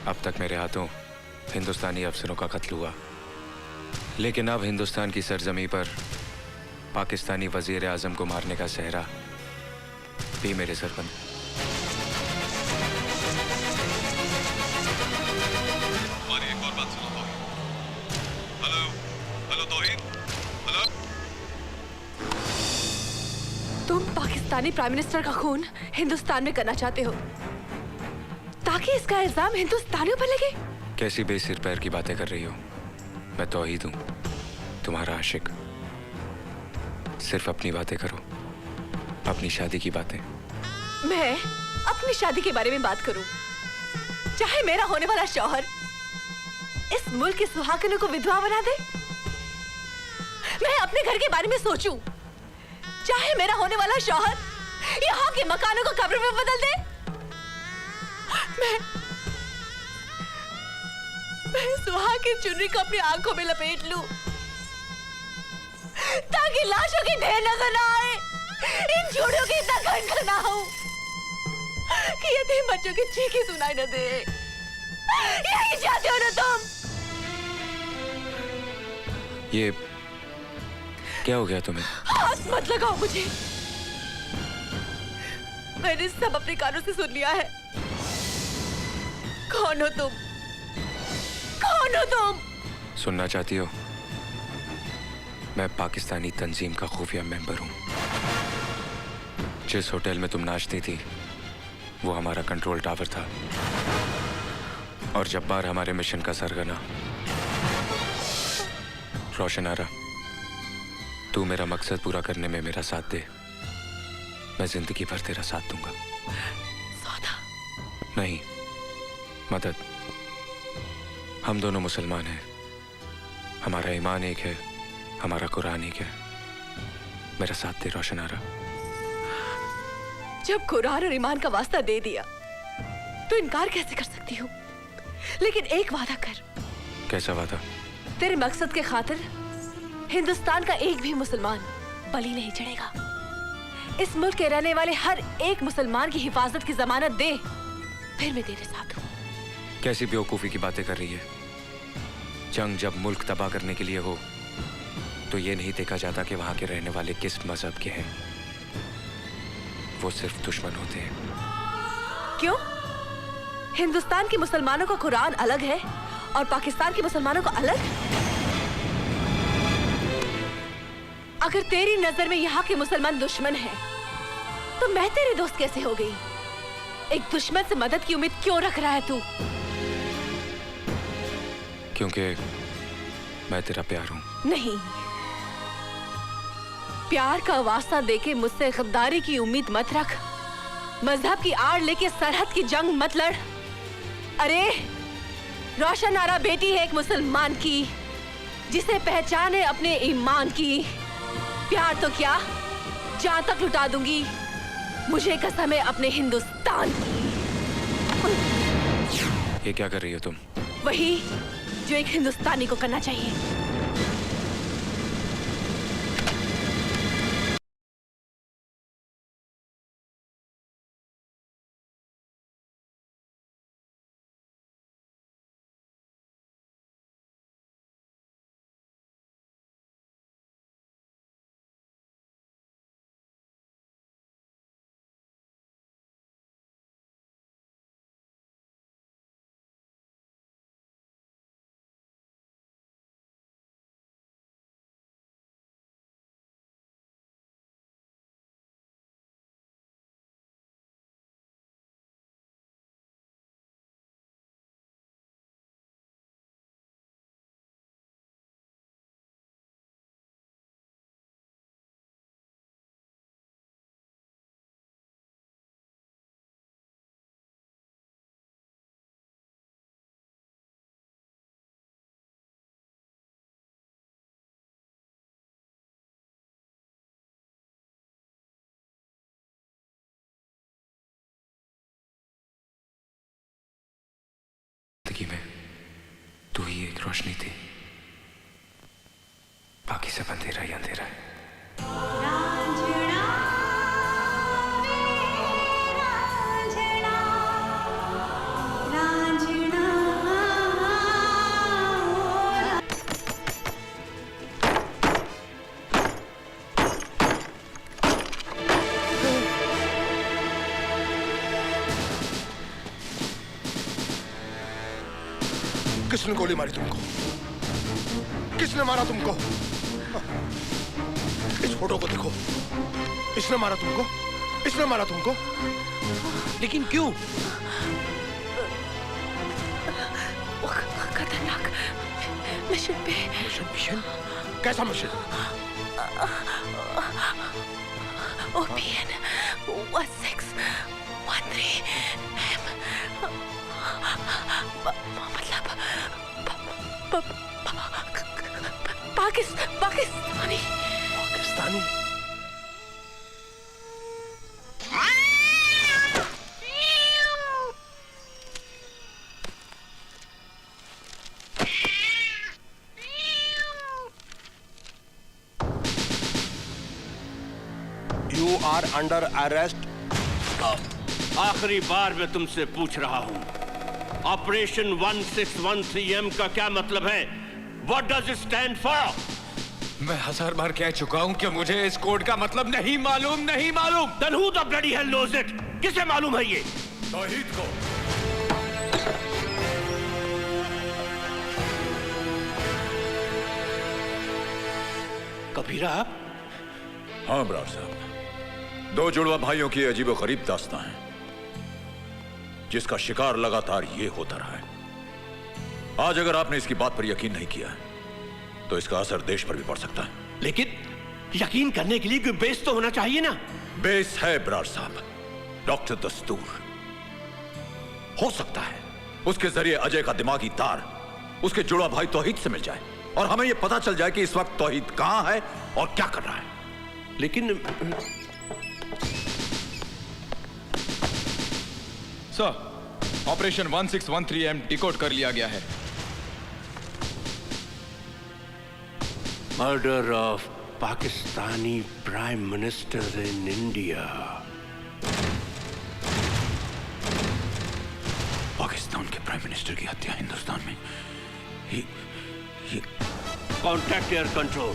अब तक मेरे हाथों हिंदुस्तानी अफसरों का कत्ल हुआ, लेकिन अब हिंदुस्तान की सरजमी पर पाकिस्तानी वजीर आजम को मारने का सहरा भी मेरे सर पर। हमारी एक और बात सुनो Tauheen. Hello hello Tauheen, hello. तुम पाकिस्तानी प्राइम मिनिस्टर का खून हिंदुस्तान में करना चाहते हो ताकि इसका इल्जाम हिंदुस्तानियों पर लगे? कैसी बेसिर पैर की बातें कर रही हो? मैं तौहीद हूं, तुम्हारा आशिक। सिर्फ अपनी बातें करो, अपनी शादी की बातें। मैं अपनी शादी के बारे में बात करूं, चाहे मेरा होने वाला शौहर इस मुल्क की सुहागनों को विधवा बना दे। मैं अपने घर के बारे में सोचूं, चाहे मेरा होने वाला शौहर यहाँ के मकानों को कब्र में बदल दे। मैं सुहाग की चुनरी को अपनी आंखों में लपेट लूं ताकि लाशों की ढेर नजर ना आए, इन जोड़ों की इतना घंटा ना हो कि यतीम बच्चों की चीखें सुनाई न दे। यही चाहते हो ना तुम? ये क्या हो गया तुम्हें? हाथ मत लगाओ मुझे, मैंने सब अपने कानों से सुन लिया है। कौन हो तुम? कौन हो तुम? सुनना चाहती हो? मैं पाकिस्तानी तंजीम का खुफिया मेंबर हूं। जिस होटल में तुम नाचती थी वो हमारा कंट्रोल टावर था, और जब्बार हमारे मिशन का सरगना। रोशन आरा, तू मेरा मकसद पूरा करने में मेरा साथ दे, मैं जिंदगी भर तेरा साथ दूंगा। सौदा नहीं, मदद। हम दोनों मुसलमान हैं, हमारा ईमान एक है, हमारा कुरान एक है। मेरा साथ दे रोशन आरा। जब कुरान और ईमान का वास्ता दे दिया तो इनकार कैसे कर सकती हूँ? लेकिन एक वादा कर। कैसा वादा? तेरे मकसद के खातिर हिंदुस्तान का एक भी मुसलमान बलि नहीं चढ़ेगा। इस मुल्क के रहने वाले हर एक मुसलमान की हिफाजत की जमानत दे, फिर मैं तेरे साथ हूँ। कैसी बेवकूफी की बातें कर रही है? जंग जब मुल्क तबाह करने के लिए हो तो ये नहीं देखा जाता कि वहां के रहने वाले किस मजहब के हैं। वो सिर्फ दुश्मन होते हैं। क्यों? हिंदुस्तान के मुसलमानों का कुरान अलग है और पाकिस्तान के मुसलमानों का अलग? अगर तेरी नजर में यहाँ के मुसलमान दुश्मन हैं, तो मैं तेरी दोस्त कैसे हो गई? एक दुश्मन से मदद की उम्मीद क्यों रख रहा है तू? क्योंकि मैं तेरा प्यार हूं। नहीं, प्यार का वास्ता देके मुझसे गद्दारी की उम्मीद मत रख। मजहब की आड़ लेके सरहद की जंग मत लड़। अरे रोशन आरा बेटी है एक मुसलमान की, जिसे पहचान है अपने ईमान की। प्यार तो क्या, जान तक लुटा दूंगी। मुझे कसम है अपने हिंदुस्तान की। ये क्या कर रही हो तुम? वही जो एक हिंदुस्तानी को करना चाहिए। जिंदगी में तू ही एक रोशनी थी, बाकी सब अंधेरा ही अंधेरा है। रांझना किसने गोली मारी तुमको? किसने मारा तुमको? इस फोटो को देखो। इसने मारा तुमको? इसने मारा तुमको? लेकिन क्यों? खतरनाक मिशन पे। मिशन? कैसा मिशन? OPN 1613 मतलब Pakistani. You are under arrest. आखिरी बार मैं तुमसे पूछ रहा हूं, ऑपरेशन 1613M का क्या मतलब है? What does it stand for? मैं 1000 बार कह चुका हूं कि मुझे इस कोड का मतलब नहीं मालूम। Then who the bloody hell knows it? किसे मालूम है ये? तौहीद को। कबीरा, हाँ ब्रार साहब, दो जुड़वा भाइयों की अजीबोगरीब दास्तां है जिसका शिकार लगातार ये होता रहा है। आज अगर आपने इसकी बात पर यकीन नहीं किया तो इसका असर देश पर भी पड़ सकता है। लेकिन यकीन करने के लिए कोई बेस तो होना चाहिए ना? बेस है ब्रार साहब, डॉक्टर दस्तूर। हो सकता है उसके जरिए अजय का दिमागी तार उसके जुड़वा भाई तौहीद से मिल जाए और हमें यह पता चल जाए कि इस वक्त तौहीद कहां है और क्या कर रहा है। लेकिन सर, ऑपरेशन 1613M डिकोड कर लिया गया है। Murder of Pakistani prime minister in India. Pakistan के प्राइम मिनिस्टर की हत्या हिंदुस्तान में। ये Contact air control.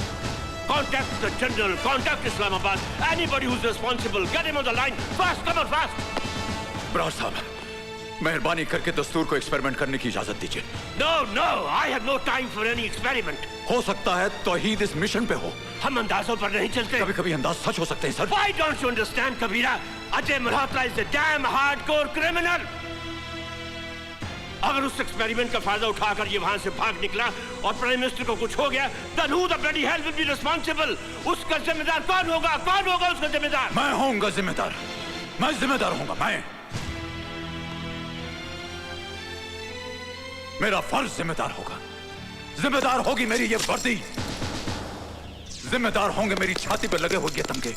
Contact the general. Contact Islamabad. Anybody who's responsible, get him on the line. Fast, come on, fast. Brar साहब, मेहरबानी करके दस्तूर को एक्सपेरिमेंट करने की इजाजत दीजिए। No, no, I have no time for any experiment. हो सकता है तौहीद इस मिशन पे हो। हम अंदाजों पर नहीं चलते। कभी कभी अंदाज सच हो सकते हैं sir. Why don't you understand, Kabira? Ajay Malhotra is a damn hardcore criminal. अगर उस एक्सपेरिमेंट का फायदा उठाकर ये वहां से भाग निकला और प्राइम मिनिस्टर को कुछ हो गया, then who the bloody hell will be responsible? उसका जिम्मेदार कौन होगा? कौन होगा उसका जिम्मेदार? मैं होऊंगा जिम्मेदार। मैं जिम्मेदार होऊंगा। मैं मेरा फर्ज जिम्मेदार होगा। जिम्मेदार होगी मेरी ये वर्दी। जिम्मेदार होंगे मेरी छाती पर लगे हुए ये तमगे।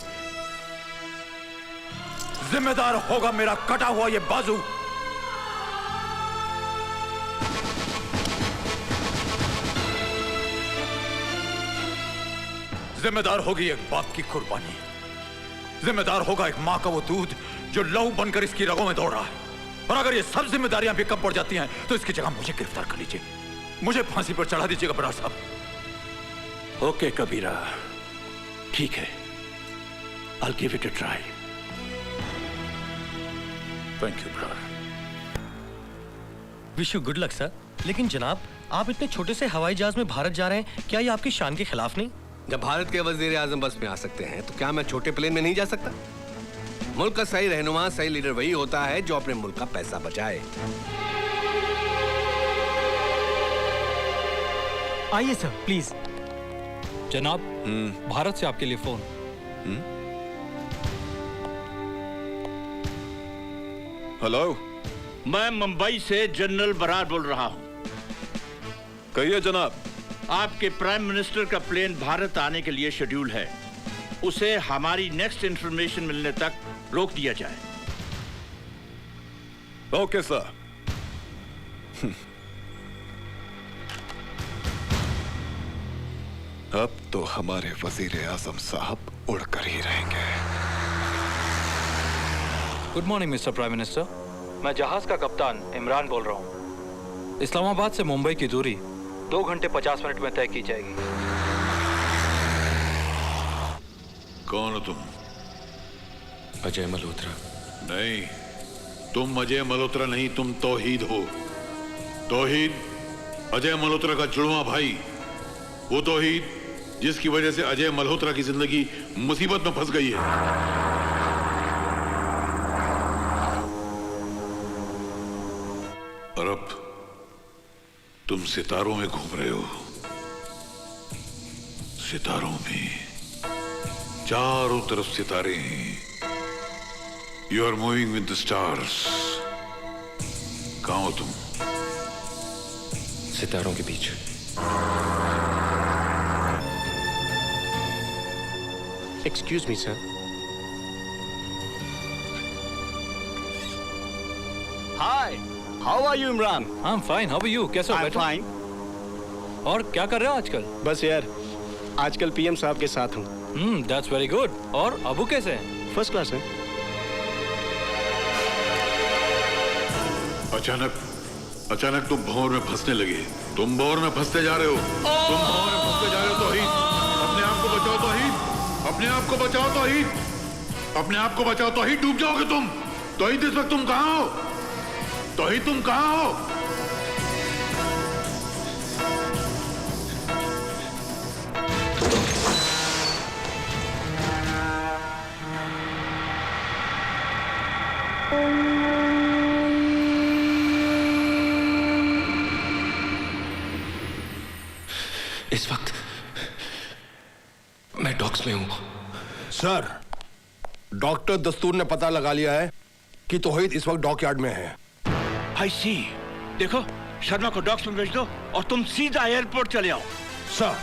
जिम्मेदार होगा मेरा कटा हुआ ये बाजू। जिम्मेदार होगी एक बाप की कुर्बानी। जिम्मेदार होगा एक मां का वो दूध जो लहू बनकर इसकी रगों में दौड़ रहा है। और अगर ये सब जिम्मेदारियां भी कम पड़ जाती हैं तो इसकी जगह मुझे गिरफ्तार कर लीजिए। मुझे फांसी पर चढ़ा दीजिएगा ब्रार साहब। ओके कबीरा, ठीक है। I'll give it a try. Thank you Brar. Wish you good luck sir. लेकिन जनाब, आप इतने छोटे से हवाई जहाज में भारत जा रहे हैं, क्या ये आपकी शान के खिलाफ नहीं? जब भारत के वजीर आजम बस में आ सकते हैं तो क्या मैं छोटे प्लेन में नहीं जा सकता? मुल्क का सही रहनुमा, सही लीडर वही होता है जो अपने मुल्क का पैसा बचाए। आइए सर, प्लीज। जनाब, भारत से आपके लिए फोन। हेलो, मैं मुंबई से जनरल बरार बोल रहा हूं। कहिए जनाब। आपके प्राइम मिनिस्टर का प्लेन भारत आने के लिए शेड्यूल है। उसे हमारी नेक्स्ट इंफॉर्मेशन मिलने तक रोक दिया जाए। Okay sir. अब तो हमारे वजीर आजम साहब उड़कर ही रहेंगे। Good morning mister prime minister. मैं जहाज का कप्तान इमरान बोल रहा हूँ। इस्लामाबाद से मुंबई की दूरी 2 घंटे 50 मिनट में तय की जाएगी। कौन हो तुम? अजय मल्होत्रा। नहीं, तुम अजय मल्होत्रा नहीं, तुम तौहीद हो। तौहीद, अजय मल्होत्रा का जुड़वा भाई, वो तौहीद जिसकी वजह से अजय मल्होत्रा की जिंदगी मुसीबत में फंस गई है। और अब तुम सितारों में घूम रहे हो, सितारों में, चारों तरफ सितारे हैं। You are moving with the stars. कहां हो तुम? सितारों के बीच। Excuse me sir. Hi, how are you Imran? I am fine, how are you? कैसे हो? आई एम बैठो। फाइन। और क्या कर रहे हो आजकल? बस यार, आजकल पीएम साहब के साथ हूँ। That's very good. और अबू कैसे हैं? फर्स्ट क्लास है। अचानक तुम भंवर में फंसने लगे। तुम भंवर में फंसते जा रहे हो। तुम भंवर में फंसते जा रहे हो तौहीद। अपने आप को बचाओ तौहीद। अपने आप को बचाओ तौहीद। अपने आप को बचाओ तौहीद, डूब जाओगे तुम। तौहीद इस वक्त तुम कहां हो? तौहीद तुम कहां हो? इस वक्त मैं डॉक्स में हूं। सर, डॉक्टर दस्तूर ने पता लगा लिया है कि तौहीद इस वक्त डॉकयार्ड में है। आई सी। देखो, शर्मा को डॉक्स में भेज दो और तुम सीधा एयरपोर्ट चले आओ। सर,